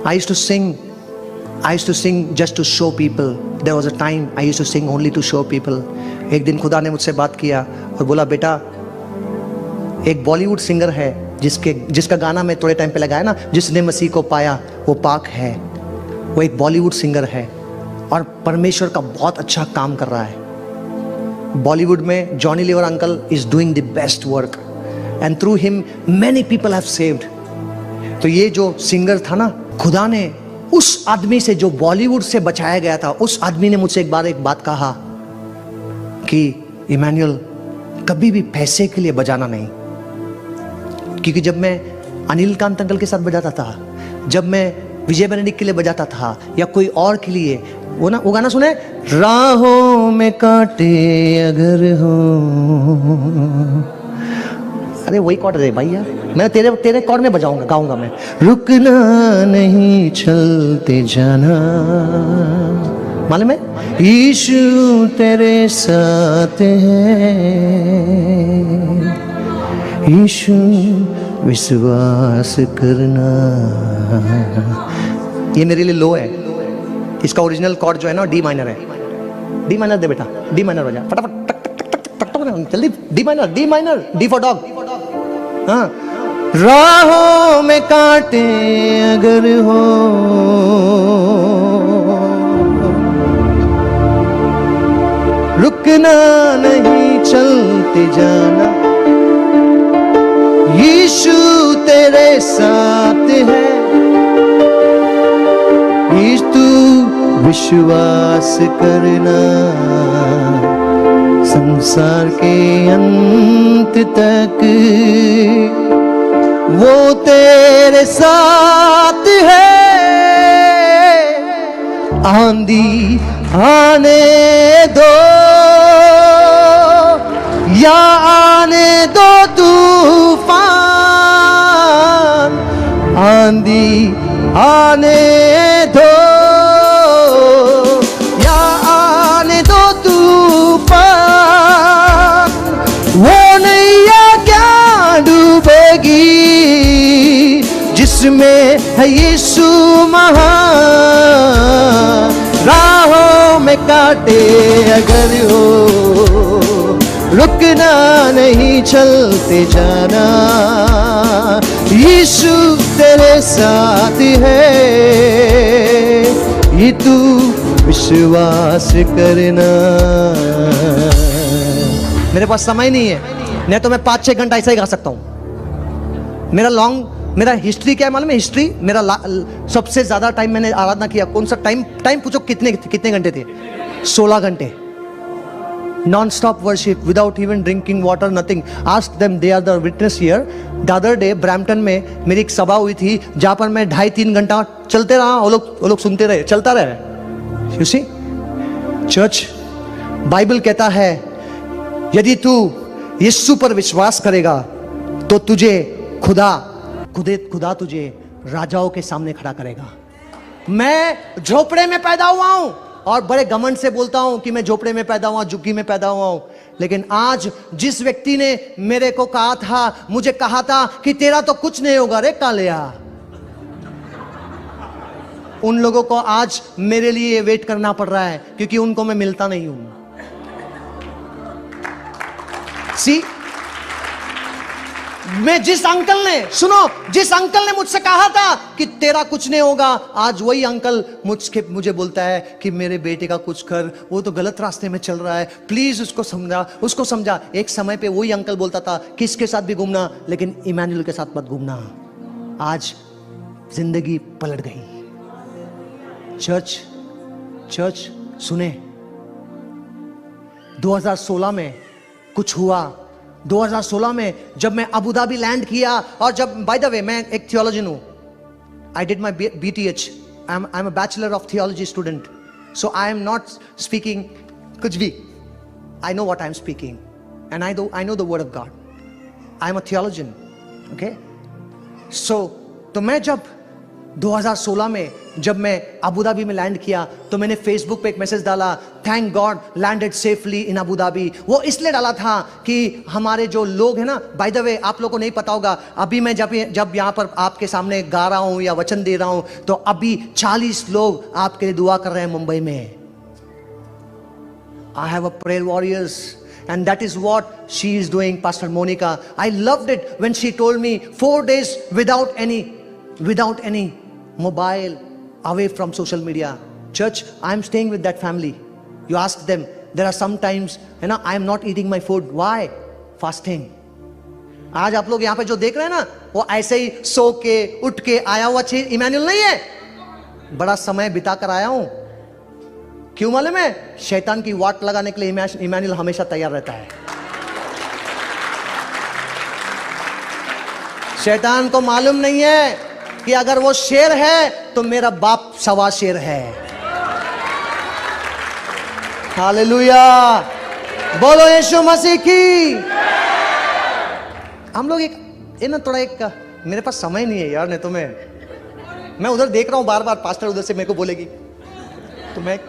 I used to sing just to show people. There was a time I used to sing only to show people. एक दिन खुदा ने मुझसे बात किया और बोला, बेटा एक बॉलीवुड सिंगर है जिसका गाना मैं थोड़े टाइम पे लगाया ना, जिसने मसीह को पाया वो पाक है। वो एक बॉलीवुड सिंगर है और परमेश्वर का बहुत अच्छा काम कर रहा है। बॉलीवुड में Johnny Lever uncle is doing the best work and through him many people have saved. तो ये जो सिंगर था ना, खुदा ने उस आदमी से जो बॉलीवुड से बचाया गया था, उस आदमी ने मुझसे एक बात कहा कि इमैनुअल, कभी भी पैसे के लिए बजाना नहीं। क्योंकि जब मैं अनिल कांत अंकल के साथ बजाता था, जब मैं विजय बेनेडिक्ट के लिए बजाता था या कोई और के लिए, वो गाना सुने, राहों में कांटे अगर हो, अरे वही कॉर्ड है भाई यार, मैं तेरे कॉर्ड में बजाऊंगा, गाऊंगा मैं, रुकना नहीं चलते जाना, मालूम है, यीशु तेरे साथ है, यीशु विश्वास करना। ये मेरे लिए लो है। इसका ओरिजिनल कॉर्ड जो है ना, डी माइनर है। डी माइनर दे बेटा, डी माइनर बजा फटाफट, जल्दी, D minor, D for dog. हाँ, राहों में कांटे अगर हो, रुकना नहीं चलते जाना, यीशु तेरे साथ है, यीशु विश्वास करना, संसार के अंत तक वो तेरे साथ है। आंधी आने दो या आने दो तूफान, आंधी आने दो या आने दो तूफान, वो नैया क्या डूबेगी जिसमें है यीशु महान। राहों में कांटे अगर हो, रुकना नहीं चलते जाना, यीशु तेरे साथ है, ये तू विश्वास करना। मेरे पास समय नहीं है, नहीं तो मैं 5-6 घंटा ऐसा ही गा सकता हूं। मेरा हिस्ट्री क्या है मालूम है? हिस्ट्री मेरा सबसे ज्यादा टाइम मैंने आराधना किया, कौन सा टाइम पूछो, कितने घंटे थे? 16 घंटे non stop worship without even drinking water, nothing. Ask them, they are the witness here. The other day Brampton में मेरी एक सभा हुई थी जहां पर मैं 2.5-3 घंटा चलते रहा, वो लोग सुनते रहे, चलता रहे। यू सी चर्च, बाइबल कहता है यदि तू यीशु पर विश्वास करेगा तो तुझे खुदा तुझे राजाओं के सामने खड़ा करेगा। मैं झोपड़े में पैदा हुआ हूं और बड़े घमंड से बोलता हूं कि मैं झोपड़े में पैदा हुआ, झुग्गी में पैदा हुआ हूं, लेकिन आज जिस व्यक्ति ने मेरे को कहा था, मुझे कहा था कि तेरा तो कुछ नहीं होगा रे कालिया, उन लोगों को आज मेरे लिए वेट करना पड़ रहा है क्योंकि उनको मैं मिलता नहीं हूं। सी, मैं जिस अंकल ने मुझसे कहा था कि तेरा कुछ नहीं होगा, आज वही अंकल मुझे बोलता है कि मेरे बेटे का कुछ कर, वो तो गलत रास्ते में चल रहा है, प्लीज उसको समझा। एक समय पे वही अंकल बोलता था किसके साथ भी घूमना लेकिन इमैनुअल के साथ मत घूमना। आज जिंदगी पलट गई। चर्च सुने, 2016 में कुछ हुआ 2016 में जब मैं अबू धाबी लैंड किया। और जब, बाय द वे, मैं एक थियोलॉजियन हूं। I did my BTH, I am a bachelor of theology student, so I am not speaking कुछ भी। I know what I am speaking and I know the word of God. I am a theologian, okay. So तो मैं जब 2016 में जब मैं अबू धाबी में लैंड किया तो मैंने फेसबुक पे एक मैसेज डाला, थैंक गॉड लैंडेड सेफली इन अबू धाबी। वो इसलिए डाला था कि हमारे जो लोग हैं ना, बाय द वे आप लोगों को नहीं पता होगा, अभी मैं जब यहाँ पर आपके सामने गा रहा हूं या वचन दे रहा हूं तो अभी 40 लोग आपके लिए दुआ कर रहे हैं मुंबई में। I have a prayer warriors and that is what she is doing, Pastor Monica. I loved it when she told me 4 days without any mobile, away from social media. Church, I am staying with that family. You ask them, there are some times, I am not eating my food. Why? Fasting. आज आप लोग यहाँ पे जो देख रहे हैं ना, वो ऐसे ही सो के उठ के आया हुआ इमैनुअल नहीं है, बड़ा समय बिता कर आया हूं। क्यों मालूम है? शैतान की वाट लगाने के लिए इमैनुअल हमेशा तैयार रहता है। शैतान को मालूम नहीं है कि अगर वो शेर है तो मेरा बाप सवा शेर है। हालेलुया, बोलो यीशु मसीह की। हम लोग थोड़ा मेरे पास समय नहीं है यार, नहीं तो मैं उधर देख रहा हूं बार बार, पास्टर उधर से मेरे को बोलेगी तो मैं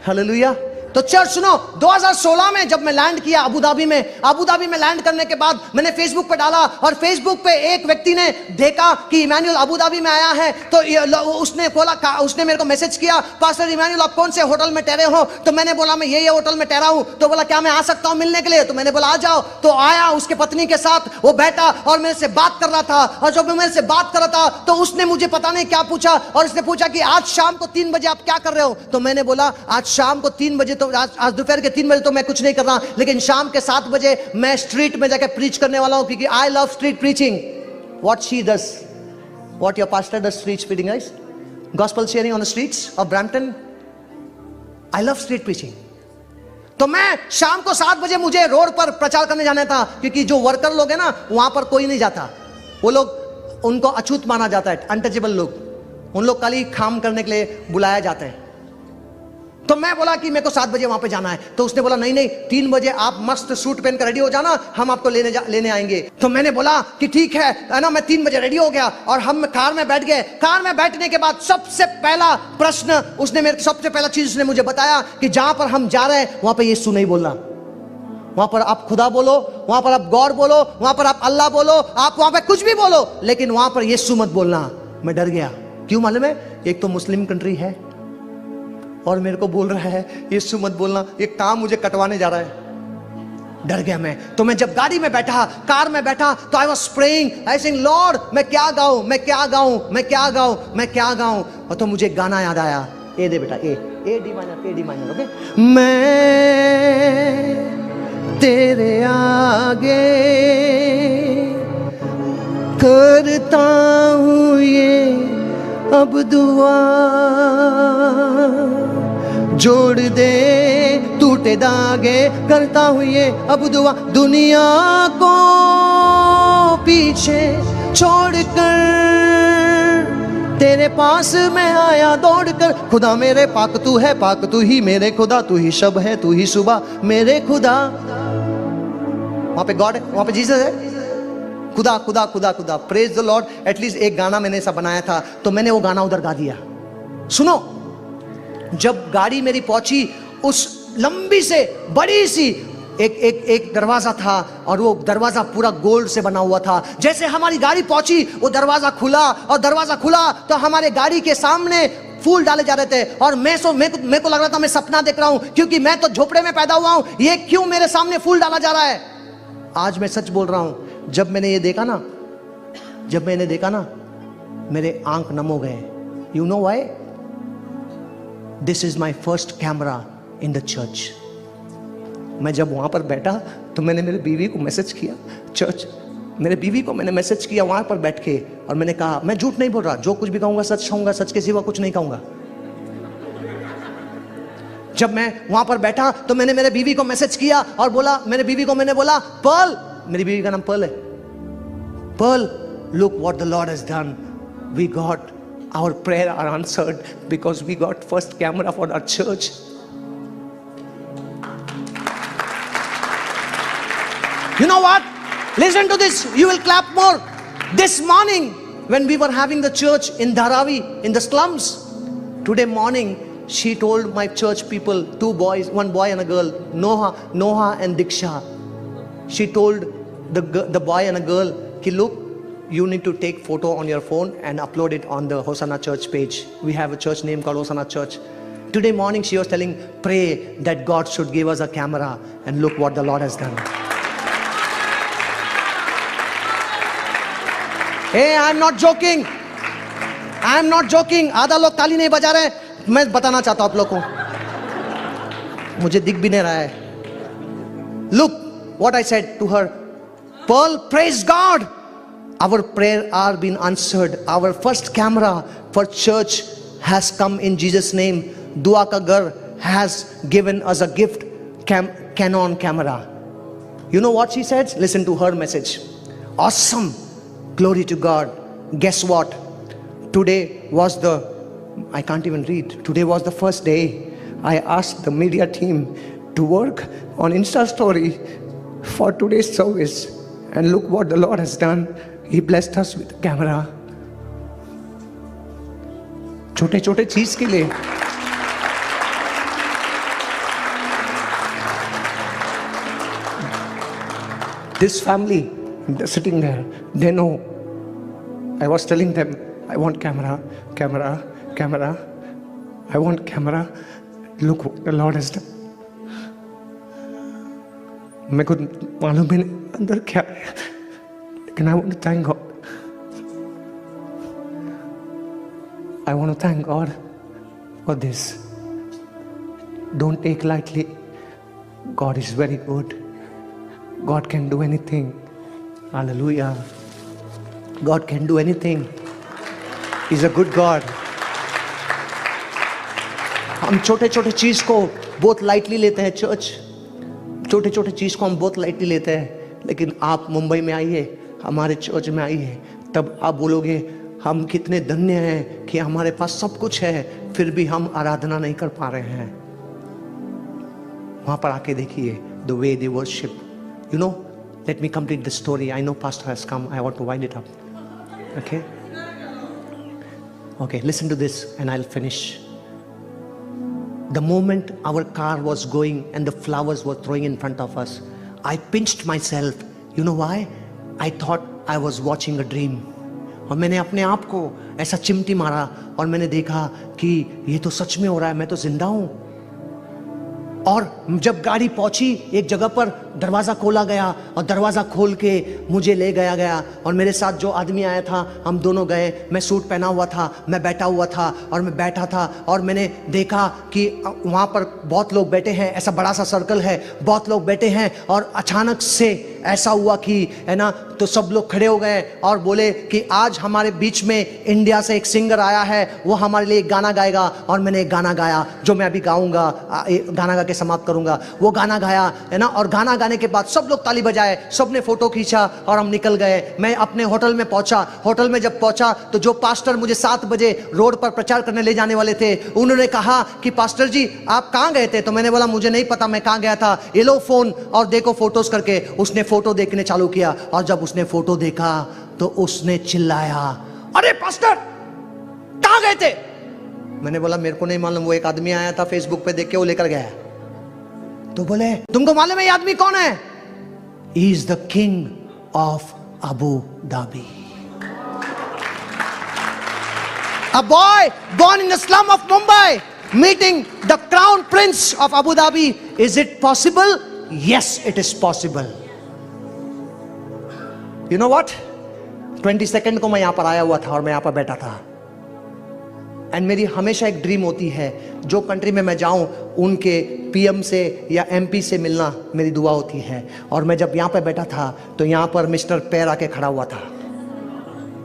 हालेलुया। तो चर्च सुनो, 2016 में जब मैं लैंड किया अबू धाबी में लैंड करने के बाद मैंने फेसबुक पे डाला और फेसबुक पे एक व्यक्ति ने देखा कि इमैनुअल अबू धाबी में आया है तो उसने मेरे को मैसेज किया, पास्टर इमैनुअल आप कौन से होटल में ठहरे हो? तो मैंने बोला मैं ये होटल में ठहरा हूं। तो बोला क्या मैं आ सकता हूं मिलने के लिए? तो मैंने बोला आ जाओ। तो आया, उसके पत्नी के साथ वो बैठा और मेरे से बात कर रहा था। और जब मैं मेरे से बात कर रहा था तो उसने मुझे पता नहीं क्या पूछा और उसने पूछा कि आज शाम को 3 बजे आप क्या कर रहे हो? तो मैंने बोला आज शाम को 3 बजे, तो आज दोपहर के 3 बजे तो मैं कुछ नहीं कर रहा, लेकिन शाम के 7 बजे मैं स्ट्रीट में जाकर प्रीच करने वाला हूं, क्योंकि I love street preaching. What she does, what your pastor does, street preaching, guys, gospel sharing on the streets of Brampton. I love street preaching. तो मैं शाम को 7 बजे मुझे रोड पर प्रचार करने जाना था, क्योंकि जो वर्कर लोग हैं ना वहां पर कोई नहीं जाता, वो लोग उनको अछूत माना जाता है, अनटचेबल लोग, उन लोग खाली काम करने के लिए बुलाया जाता है। तो मैं बोला कि मेरे को 7 बजे वहां पे जाना है। तो उसने बोला नहीं 3 बजे आप मस्त सूट पहनकर रेडी हो जाना, हम आपको लेने आएंगे। तो मैंने बोला कि ठीक है ना। मैं 3 बजे रेडी हो गया और हम कार में बैठ गए। कार में बैठने के बाद सबसे पहला प्रश्न सबसे पहला चीज उसने मुझे बताया कि जहां पर हम जा रहे हैं वहां पे यीशु नहीं बोलना, वहां पर आप खुदा बोलो, वहां पर आप गॉड बोलो, वहां पर आप अल्लाह बोलो, आप वहां पे कुछ भी बोलो, लेकिन वहां पर यीशु मत बोलना। मैं डर गया। क्यों मालूम है? एक तो मुस्लिम कंट्री है और मेरे को बोल रहा है यीशु मत बोलना, ये काम मुझे कटवाने जा रहा है। डर गया मैं। तो मैं जब गाड़ी में बैठा, कार में बैठा, तो I was praying, I saying Lord मैं क्या गाऊं, मैं क्या गाऊं, मैं क्या गाऊं, मैं क्या गाऊं। और तो मुझे गाना याद आया, ए दे बेटा, ए डी माइनर, ओके। मैं तेरे आगे करता हूं ये अब दुआ, जोड़ दे टूटे दागे, करता हूं ये अब दुआ, दुनिया को पीछे छोड़कर तेरे पास मैं आया दौड़कर। खुदा मेरे पाक तू है, पाक तू ही मेरे खुदा, तू ही शब है, तू ही सुबह मेरे खुदा। वहां पे गॉड है, वहां पे जीसस है, खुदा खुदा खुदा खुदा। Praise the Lord. एटलीस्ट एक गाना मैंने ऐसा बनाया था, तो मैंने वो गाना उधर गा दिया। सुनो, जब गाड़ी मेरी पहुंची, उस लंबी से बड़ी सी एक दरवाजा था और वो दरवाजा पूरा गोल्ड से बना हुआ था। जैसे हमारी गाड़ी पहुंची, वो दरवाजा खुला और दरवाजा खुला तो हमारे गाड़ी के सामने फूल डाले जा रहे थे। और मेरे को लग रहा था मैं सपना देख रहा हूं, क्योंकि मैं तो झोपड़े में पैदा हुआ हूं, ये क्यों मेरे सामने फूल डाला जा रहा है। आज मैं सच बोल रहा हूं, जब मैंने ये देखा ना, मेरे आंख नम हो गए। You know why? This is my first camera in the church. मैं जब वहां पर बैठा तो मैंने मेरे बीवी को मैसेज किया, मेरे बीवी को मैंने मैसेज किया वहां पर बैठ के, और मैंने कहा, मैं झूठ नहीं बोल रहा, जो कुछ भी कहूंगा सच कहूंगा, सच के सिवा कुछ नहीं कहूंगा। जब मैं वहां पर बैठा तो मैंने मेरे बीवी को मैसेज किया और बोला, मेरे बीवी को मैंने बोला, पर्ल, मेरी बीवी का नाम पर्ल है, Pearl, look what the lord has done, we got our prayer are answered because we got first camera for our church. You know what? Listen to this. You will clap more. This morning, when we were having the church in Dharavi, in the slums, today morning, she told my church people, 2 boys, 1 boy and a girl, Noha and Diksha. She told the boy and a girl, ki look, you need to take photo on your phone and upload it on the Hosanna Church page. We have a church name called Hosanna Church. Today morning, she was telling, pray that God should give us a camera, and look what the Lord has done. Hey, I'm not joking. I'm not joking. आधा लोग ताली नहीं बजा रहे. मैं बताना चाहता हूं आप लोग को, मुझे दिख भी नहीं रहा है. Look what I said to her. Pearl, praise God. Our prayer are being answered. Our first camera for church has come in Jesus' name. Dua ka Ghar has given us a gift, Canon camera. You know what she said? Listen to her message. Awesome. Glory to God. Guess what? Today was I can't even read. Today was the first day I asked the media team to work on Insta story for today's service. And look what the Lord has done. He blessed us with a camera. छोटे छोटे चीज के लिए. This family, they're sitting there, they know. I was telling them, I want camera, camera, camera. I want camera. Look what the Lord has done. मेरे को मालूम ही नहीं अंदर क्या है, लेकिन I want to thank God. I want to thank God for this. Don't take lightly. God is very good. God can do anything. Hallelujah. God can do anything. He's a good God. हम छोटे छोटे चीज को बहुत लाइटली लेते हैं चर्च. छोटे छोटे चीज को हम बहुत लाइटली लेते हैं, लेकिन आप मुंबई में आइए, हमारे चर्च में आइए, तब आप बोलोगे हम कितने धन्य हैं कि हमारे पास सब कुछ है, फिर भी हम आराधना नहीं कर पा रहे हैं. वहां पर आके देखिए, the way they worship. You know, let me complete the story. I know pastor has come. I want to wind it up. Okay? Okay, listen to this and I'll finish. The moment our car was going and the flowers were throwing in front of us, I pinched myself. You know why? I thought I was watching a dream. और मैंने अपने आप को ऐसा चिमटी मारा और मैंने देखा कि ये तो सच में हो रहा है, मैं तो जिंदा हूं. और जब गाड़ी पहुंची एक जगह पर, दरवाजा खोला गया और दरवाजा खोल के मुझे ले गया और मेरे साथ जो आदमी आया था, हम दोनों गए. मैं सूट पहना हुआ था, मैं बैठा हुआ था और मैं बैठा था और मैंने देखा कि वहाँ पर बहुत लोग बैठे हैं, ऐसा बड़ा सा सर्कल है, बहुत लोग बैठे हैं. और अचानक से ऐसा हुआ कि है ना, तो सब लोग खड़े हो गए और बोले कि आज हमारे बीच में इंडिया से एक सिंगर आया है, वो हमारे लिए एक गाना गाएगा. और मैंने एक गाना गाया जो मैं अभी गाऊंगा, गाना गा के समाप्त करूंगा. वो गाना गाया है ना, और गाना गाने के बाद सब लोग ताली बजाए, सब ने फोटो खींचा और हम निकल गए. मैं अपने होटल में पहुंचा. होटल में जब पहुंचा तो जो पास्टर मुझे 7 बजे रोड पर प्रचार करने ले जाने वाले थे, उन्होंने कहा कि पास्टर जी आप कहाँ गए थे? तो मैंने बोला मुझे नहीं पता मैं कहाँ गया था, ये लो फोन और देखो फोटोज करके. उसने फोटो देखने चालू किया और जब उसने फोटो देखा तो उसने चिल्लाया, अरे पास्टर कहाँ गए थे? मैंने बोला मेरे को नहीं मालूम, वो एक आदमी आया था फेसबुक पे देख के वो लेकर गया. तो बोले तुमको मालूम है ये आदमी कौन है? He is the king of Abu Dhabi. A boy born in the slum of Mumbai meeting the crown prince of Abu Dhabi. Is it possible? Yes, it is possible. You know what? 22nd को मैं यहाँ पर आया हुआ था और मैं यहाँ पर बैठा था. एंड मेरी हमेशा एक ड्रीम होती है, जो कंट्री में मैं जाऊं उनके पीएम से या एमपी से मिलना मेरी दुआ होती है. और मैं जब यहाँ पर बैठा था तो यहाँ पर मिस्टर पैर आके खड़ा हुआ था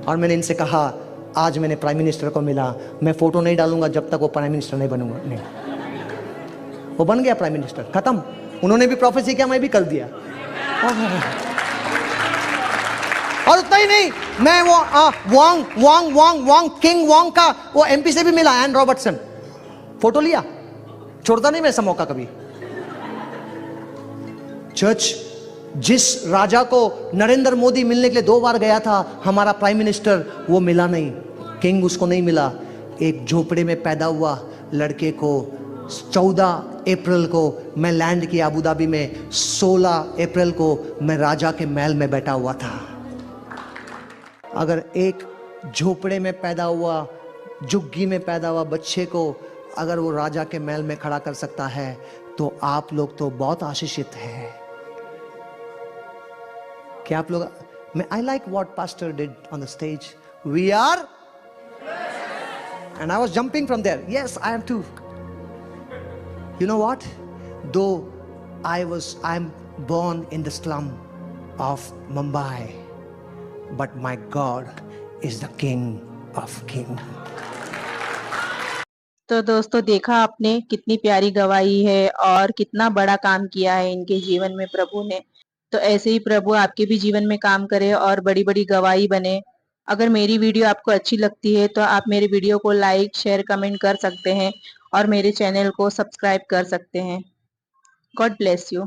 और मैंने इनसे कहा आज मैंने प्राइम मिनिस्टर को मिला, मैं फोटो नहीं डालूंगा जब तक वो प्राइम मिनिस्टर नहीं बनूंगा. नहीं, वो बन गया प्राइम मिनिस्टर, खत्म। उन्होंने भी प्रोफेसी किया, मैं भी कर दिया। और उतना ही नहीं, मैं वो वांग वांग वांग वांग किंग वांग का वो एमपी से भी मिला, एन रॉबर्टसन, फोटो लिया, छोड़ता नहीं मैं ऐसा मौका कभी। चर्च, जिस राजा को नरेंद्र मोदी मिलने के लिए 2 बार गया था, हमारा प्राइम मिनिस्टर, वो मिला नहीं, किंग उसको नहीं मिला। एक झोपड़े में पैदा हुआ लड़के को 14 अप्रैल को मैं लैंड किया अबू धाबी में, 16 अप्रैल को मैं राजा के महल में बैठा हुआ था। अगर एक झोपड़े में पैदा हुआ, झुग्गी में पैदा हुआ बच्चे को अगर वो राजा के महल में खड़ा कर सकता है, तो आप लोग तो बहुत आशीषित हैं। क्या आप लोग, मैं I like what pastor did on the stage, we are, and I was jumping from there, yes I am too. You know what, though I am born in the slum of Mumbai, but my God is the King of King. तो दोस्तों देखा आपने कितनी प्यारी गवाही है और कितना बड़ा काम किया है इनके जीवन में प्रभु ने। तो ऐसे ही प्रभु आपके भी जीवन में काम करे और बड़ी बड़ी गवाही बने। अगर मेरी वीडियो आपको अच्छी लगती है तो आप मेरे वीडियो को लाइक, शेयर, कमेंट कर सकते हैं और मेरे चैनल को सब्सक्राइब कर सकते हैं। God bless you.